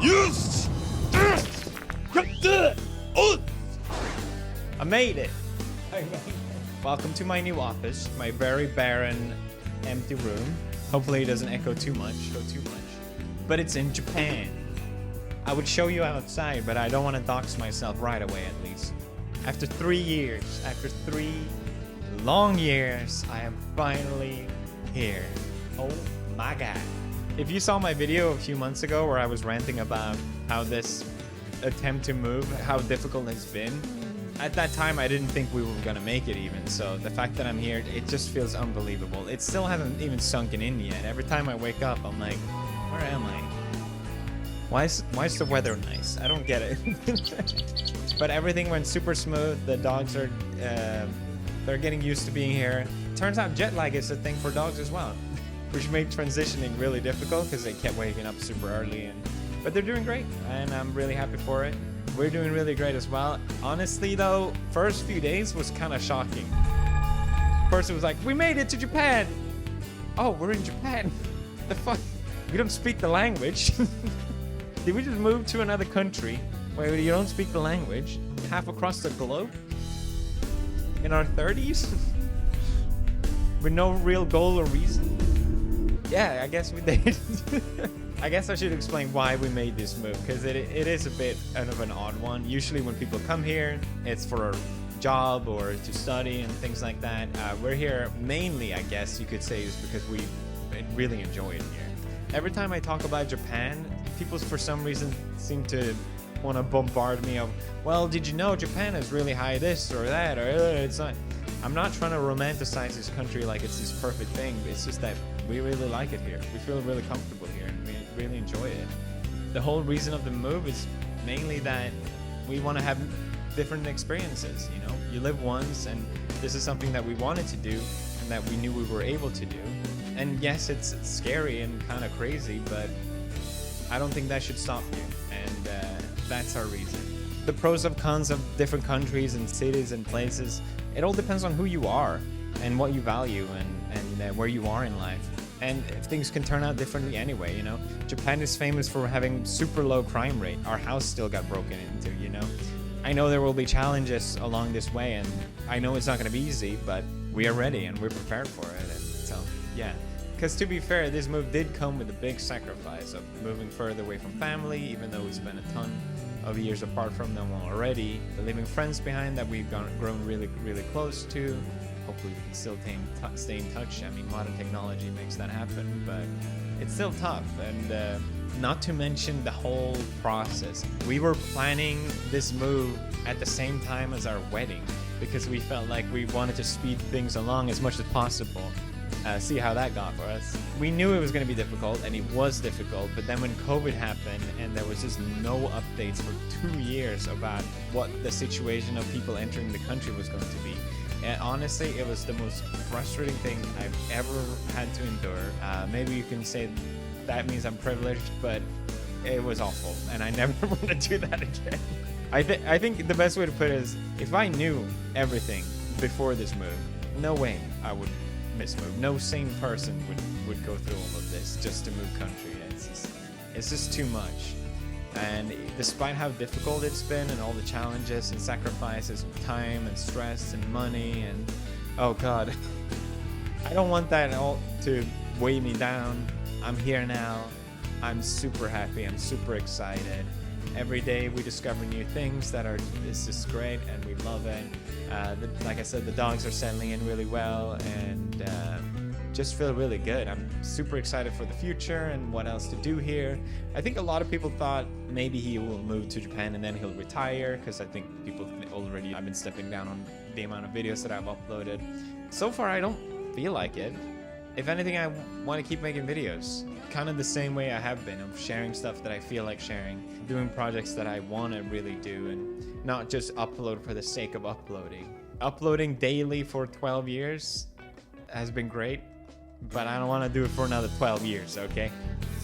Yes! I made it. Welcome to my new office, my very barren, empty room. Hopefully it doesn't echo too much, But it's in Japan. I would show you outside, but I don't want to dox myself right away at least. After 3 years, after 3 long years, I am finally here. Oh my god. If you saw my video a few months ago where I was ranting about how this attempt to move, how difficult it's been, at that time I didn't think we were gonna make it even, so the fact that I'm here, it just feels unbelievable. It still hasn't even sunken in yet. Every time I wake up, I'm like, where am I? Why is the weather nice? I don't get it. But everything went super smooth. The dogs are, they're getting used to being here. Turns out jet lag is a thing for dogs as well, which made transitioning really difficult because they kept waking up super early. But they're doing great, and I'm really happy for it. We're doing really great as well. Honestly though, first few days was kind of shocking. First it was like, we made it to Japan. Oh, we're in Japan. The fuck? We don't speak the language. Did we just move to another country where you don't speak the language, half across the globe? In our 30s? With no real goal or reason? Yeah, I guess we did. I guess I should explain why we made this move, because it is a bit of an odd one. Usually when people come here, it's for a job or to study and things like that. We're here mainly, I guess you could say, is because we really enjoy it here. Every time I talk about Japan, people for some reason seem to want to bombard me of, well, did you know Japan is really high this or that, or it's not. I'm not trying to romanticize this country like it's this perfect thing. It's just that we really like it here. We feel really comfortable here and we really enjoy it. The whole reason of the move is mainly that we want to have different experiences, you know? You live once, and this is something that we wanted to do and that we knew we were able to do. And yes, it's scary and kind of crazy, but I don't think that should stop you, and that's our reason. The pros and cons of different countries and cities and places, it all depends on who you are and what you value and where you are in life. And things can turn out differently anyway, you know? Japan is famous for having super low crime rate. Our house still got broken into, you know? I know there will be challenges along this way, and I know it's not going to be easy, but we are ready and we're prepared for it. And so, yeah. Because to be fair, this move did come with a big sacrifice of moving further away from family, even though we spent a ton of years apart from them already, leaving friends behind that we've grown really, really close to. Hopefully we can still stay in touch. I mean, modern technology makes that happen, but it's still tough. And not to mention the whole process. We were planning this move at the same time as our wedding because we felt like we wanted to speed things along as much as possible. See how that got for us. We knew it was going to be difficult, and it was difficult, but then when COVID happened and there was just no updates for 2 years about what the situation of people entering the country was going to be. And honestly, it was the most frustrating thing I've ever had to endure. Maybe you can say that means I'm privileged, but it was awful, and I never want to do that again. I think the best way to put it is, if I knew everything before this move, no way I would move. No sane person would go through all of this just to move country. It's just too much. And despite how difficult it's been and all the challenges and sacrifices of time and stress and money and oh god, I don't want that all to weigh me down. I'm here now. I'm super happy. I'm super excited. Every day we discover new things this is great, and we love it. Like I said, the dogs are settling in really well, and just feel really good. I'm super excited for the future and what else to do here. I think a lot of people thought maybe he will move to Japan and then he'll retire, because I think people already, I've been stepping down on the amount of videos that I've uploaded. So far, I don't feel like it. If anything, I want to keep making videos. Kind of the same way I have been, of sharing stuff that I feel like sharing, doing projects that I want to really do, and not just upload for the sake of uploading. Uploading daily for 12 years has been great, but I don't want to do it for another 12 years, okay?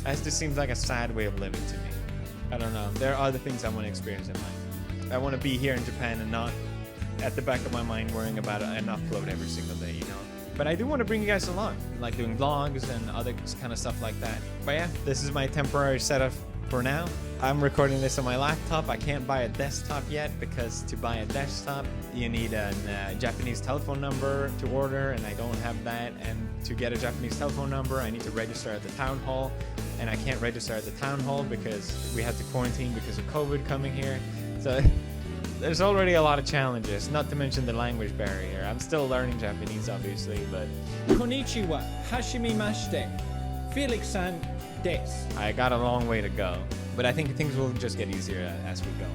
That just seems like a sad way of living to me. I don't know. There are other things I want to experience in life. I want to be here in Japan and not at the back of my mind worrying about an upload every single day, you know? But I do want to bring you guys along, like doing vlogs and other kind of stuff like that. But yeah, this is my temporary setup for now. I'm recording this on my laptop. I can't buy a desktop yet because to buy a desktop, you need a Japanese telephone number to order, and I don't have that. And to get a Japanese telephone number, I need to register at the town hall, and I can't register at the town hall because we had to quarantine because of COVID coming here. So there's already a lot of challenges, not to mention the language barrier. I'm still learning Japanese, obviously, but... Konnichiwa, hashimemashite, Felix-san desu. I got a long way to go, but I think things will just get easier as we go.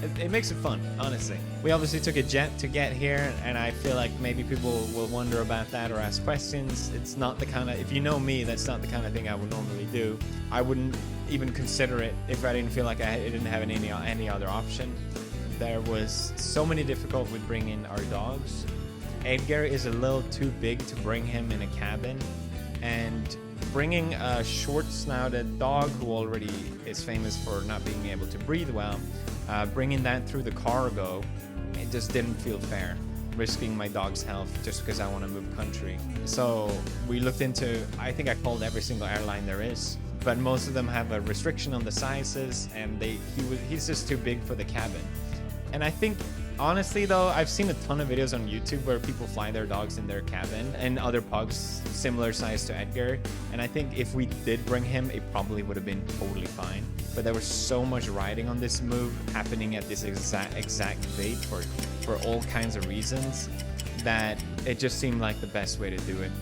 And it makes it fun, honestly. We obviously took a jet to get here, and I feel like maybe people will wonder about that or ask questions. It's not the kind of, if you know me, that's not the kind of thing I would normally do. I wouldn't even consider it if I didn't feel like I didn't have any other option. There was so many difficulties with bringing our dogs. Edgar is a little too big to bring him in a cabin, and bringing a short-snouted dog who already is famous for not being able to breathe well, bringing that through the cargo, it just didn't feel fair, risking my dog's health just because I want to move country. So we looked into, I think I called every single airline there is, but most of them have a restriction on the sizes, and he's just too big for the cabin. And I think, honestly though, I've seen a ton of videos on YouTube where people fly their dogs in their cabin and other pugs similar size to Edgar. And I think if we did bring him, it probably would have been totally fine. But there was so much riding on this move happening at this exact date for all kinds of reasons that it just seemed like the best way to do it.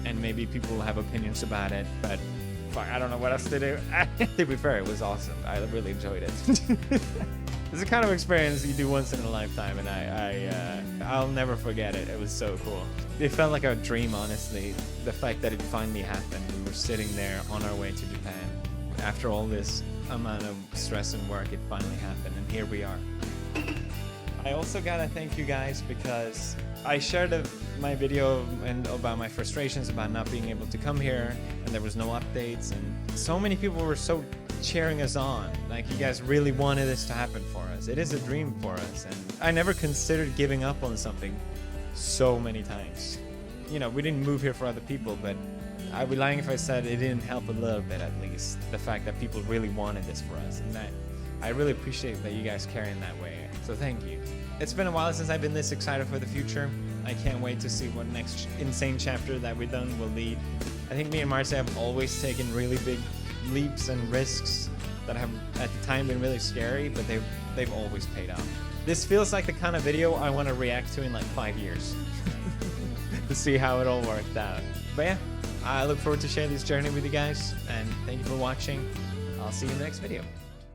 And maybe people have opinions about it, but fuck, I don't know what else to do. To be fair, it was awesome. I really enjoyed it. It's the kind of experience you do once in a lifetime, and I'll never forget it. It was so cool. It felt like a dream, honestly. The fact that it finally happened. We were sitting there on our way to Japan. After all this amount of stress and work, it finally happened, and here we are. I also gotta thank you guys because I shared my video about my frustrations about not being able to come here, and there was no updates, and so many people were so cheering us on. Like, you guys really wanted this to happen for us. It is a dream for us, and I never considered giving up on something so many times. You know, we didn't move here for other people, but I'd be lying if I said it didn't help a little bit, at least. The fact that people really wanted this for us, and that I really appreciate that you guys care in that way. So thank you. It's been a while since I've been this excited for the future. I can't wait to see what next insane chapter that we've done will lead. I think me and Marcy have always taken really big leaps and risks that have at the time been really scary, but they've always paid off. This feels like the kind of video I want to react to in like 5 years to see how it all worked out. But yeah, I look forward to sharing this journey with you guys, and thank you for watching. I'll see you in the next video.